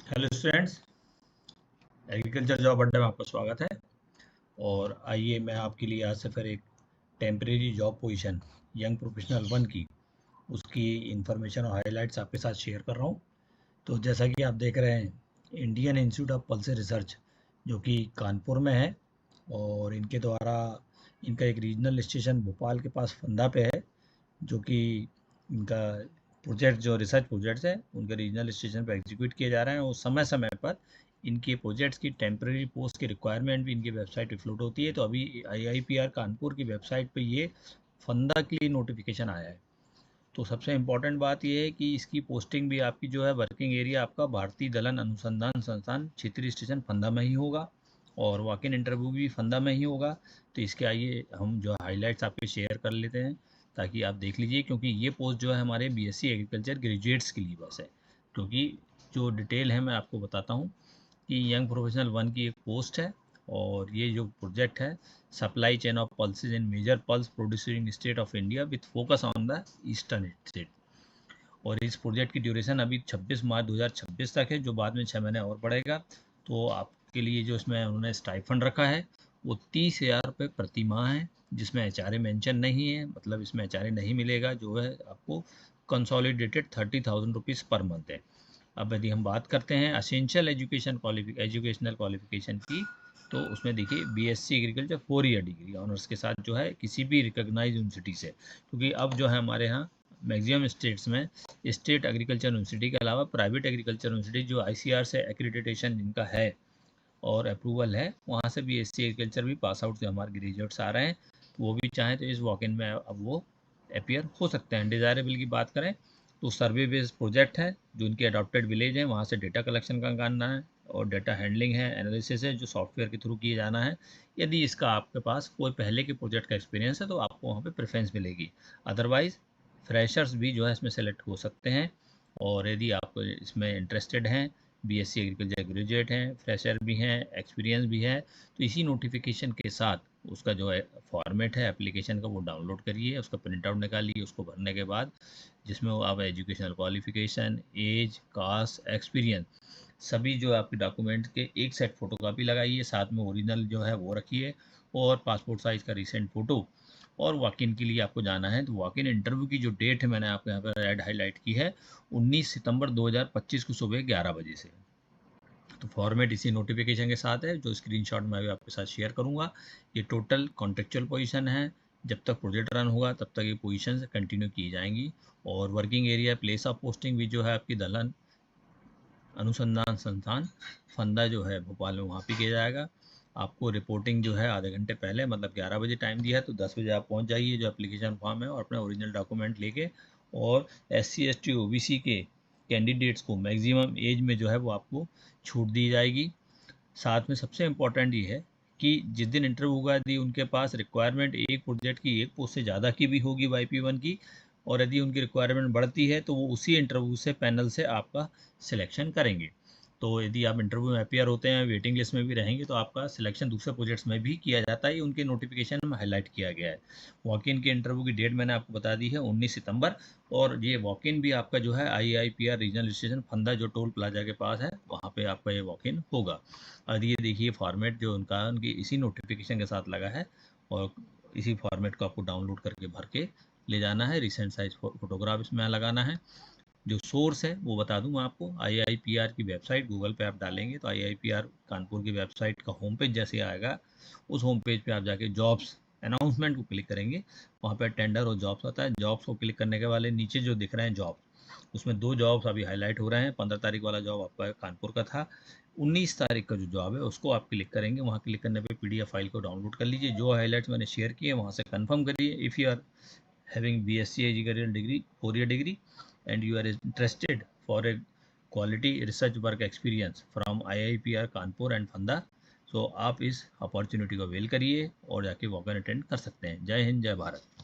Hello students, agriculture job अड्डा में आपका स्वागत है। और आइए मैं आपके लिए आज से फिर एक temporary job position young professional one की उसकी इंफॉर्मेशन और हाइलाइट्स आपके साथ शेयर कर रहा हूँ। तो जैसा कि आप देख रहे हैं, Indian institute of pulse research जो कि कानपुर में है, और इनके द्वारा इनका एक रीजनल स्टेशन भोपाल के पास फंदा पे है, जो कि इनका प्रोजेक्ट जो रिसर्च प्रोजेक्ट्स हैं उनके रीजनल स्टेशन पर एग्जीक्यूट किए जा रहे हैं। और समय समय पर इनके प्रोजेक्ट्स की टेम्परेरी पोस्ट की रिक्वायरमेंट भी इनकी वेबसाइट पे फ्लोट होती है। तो अभी आईआईपीआर कानपुर की वेबसाइट पे ये फंदा के लिए नोटिफिकेशन आया है। तो सबसे इम्पोर्टेंट बात यह है कि इसकी पोस्टिंग भी आपकी जो है वर्किंग एरिया आपका भारतीय दलन अनुसंधान संस्थान क्षेत्रीय स्टेशन फंदा में ही होगा, और वॉक इन इंटरव्यू भी फंदा में ही होगा। तो इसके आइए हम जो हाइलाइट्स आपके शेयर कर लेते हैं ताकि आप देख लीजिए, क्योंकि ये पोस्ट जो है हमारे बीएससी एग्रीकल्चर ग्रेजुएट्स के लिए बस है। क्योंकि जो डिटेल है मैं आपको बताता हूँ कि यंग प्रोफेशनल वन की एक पोस्ट है, और ये जो प्रोजेक्ट है supply chain of pulses in major pulse producing state of India with focus on the eastern state. और इस प्रोजेक्ट की ड्यूरेशन अभी 26 मार्च 2026 तक है, जो बाद में 6 महीने और बढ़ेगा। तो आपके लिए जो इसमें उन्होंने स्टाइफंड रखा है वो 30,000 रुपये प्रति माह है, जिसमें एचआरए मेंशन नहीं है, मतलब इसमें एचआरए नहीं मिलेगा। जो है आपको कंसोलिडेटेड 30,000 रुपीज़ पर मंथ है। अब यदि हम बात करते हैं असेंशियल एजुकेशनल क्वालिफिकेशन की, तो उसमें देखिए BSc agriculture 4 year degree honours के साथ जो है किसी भी रिकॉग्नाइज यूनिवर्सिटी से, क्योंकि अब जो है हमारे यहाँ मैक्सिमम स्टेट्स में स्टेट एग्रीकल्चर यूनिवर्सिटी के अलावा प्राइवेट एग्रीकल्चर यूनिवर्सिटी जो आईसीआर से एक्रेडिटेशन जिनका है और अप्रूवल है, वहाँ से भी एससी एग्रीकल्चर भी पास आउट से हमारे ग्रेजुएट्स आ रहे हैं। तो वो भी चाहें तो इस वॉक इन में अब वो अपियर हो सकते हैं। डिज़ायरेबल की बात करें तो सर्वे बेस्ड प्रोजेक्ट है, जो उनके अडॉप्टेड विलेज हैं वहाँ से डेटा कलेक्शन का करना है, और डेटा हैंडलिंग है, एनालिसिस है, जो सॉफ्टवेयर के थ्रू किए जाना है। यदि इसका आपके पास कोई पहले के प्रोजेक्ट का एक्सपीरियंस है तो आपको वहाँ पे प्रेफरेंस मिलेगी। अदरवाइज़ फ्रेशर्स भी जो है इसमें सेलेक्ट हो सकते हैं। और यदि आप इसमें इंटरेस्टेड हैं, बीएससी एग्रीकल्चर ग्रेजुएट हैं, फ्रेशर भी हैं, एक्सपीरियंस भी है, तो इसी नोटिफिकेशन के साथ उसका जो है फॉर्मेट है एप्लीकेशन का वो डाउनलोड करिए, उसका प्रिंट आउट निकालिए। उसको भरने के बाद जिसमें वो आप educational qualification, age, caste, experience सभी जो आपके डॉक्यूमेंट के एक सेट फ़ोटोकॉपी लगाइए, साथ में ओरिजिनल जो है वो रखिए, और पासपोर्ट साइज़ का रिसेंट फ़ोटो। और वॉक इन के लिए आपको जाना है तो वॉक इन इंटरव्यू की जो डेट है मैंने आपको यहाँ पर ऐड हाईलाइट की है, 19 सितंबर 2025 को सुबह 11 बजे से। तो फॉर्मेट इसी नोटिफिकेशन के साथ है, जो स्क्रीनशॉट मैं भी आपके साथ शेयर करूंगा। ये टोटल कॉन्ट्रेक्चुअल पोजीशन है, जब तक प्रोजेक्ट रन होगा तब तक ये पोजीशन कंटिन्यू की जाएंगी। और working area place of posting भी जो है आपकी दलहन अनुसंधान संस्थान फंदा जो है भोपाल में वहाँ पे किया जाएगा। आपको रिपोर्टिंग जो है आधे घंटे पहले, मतलब 11 बजे टाइम दिया है, तो 10 बजे आप पहुँच जाइए जो एप्लीकेशन फॉर्म है और अपने ओरिजिनल डॉक्यूमेंट लेके। और SC ST OBC के कैंडिडेट्स को मैक्सिमम एज में जो है वो आपको छूट दी जाएगी। साथ में सबसे इम्पोर्टेंट ये है कि जिस दिन इंटरव्यू होगा, यदि उनके पास रिक्वायरमेंट एक प्रोजेक्ट की एक पोस्ट से ज़्यादा की भी होगी YP1 की, और यदि उनकी रिक्वायरमेंट बढ़ती है तो वो उसी इंटरव्यू से पैनल से आपका सिलेक्शन करेंगे। तो यदि आप इंटरव्यू में अपियर होते हैं, वेटिंग लिस्ट में भी रहेंगे, तो आपका सिलेक्शन दूसरे प्रोजेक्ट्स में भी किया जाता है। उनके नोटिफिकेशन में हाईलाइट किया गया है। वॉक इन के इंटरव्यू की डेट मैंने आपको बता दी है 19 सितंबर। और ये वॉक इन भी आपका जो है IIPR रीजनल स्टेशन फंदा जो टोल प्लाजा के पास है वहाँ पे आपका ये वॉक इन होगा। और ये देखिए फॉर्मेट जो उनका उनकी इसी नोटिफिकेशन के साथ लगा है, और इसी फॉर्मेट को आपको डाउनलोड करके भर के ले जाना है। रिसेंट साइज फोटोग्राफ इसमें लगाना है। जो सोर्स है वो बता दूं आपको, IIPR की वेबसाइट गूगल पे आप डालेंगे तो IIPR कानपुर की वेबसाइट का होम पेज जैसे आएगा, उस होम पेज पे आप जाके जॉब्स अनाउंसमेंट को क्लिक करेंगे। वहाँ पे टेंडर और जॉब्स आता है। जॉब्स को क्लिक करने के वाले नीचे जो दिख रहे हैं जॉब, उसमें 2 जॉब्स अभी हाईलाइट हो रहे हैं। 15 तारीख वाला जॉब आपका कानपुर का था। 19 तारीख का जो जॉब है उसको आप क्लिक करेंगे। वहाँ क्लिक करने पे PDF फाइल को डाउनलोड कर लीजिए। जो हाईलाइट्स मैंने शेयर किए वहाँ से कंफर्म करिए। If you are having BSc agricultural degree, 4-year degree, and you are interested for a quality research work experience from IIPR Kanpur and फंदा, तो आप इस अपॉर्चुनिटी को अवेल करिए और जाके वॉक इन अटेंड कर सकते हैं। जय हिंद, जय भारत।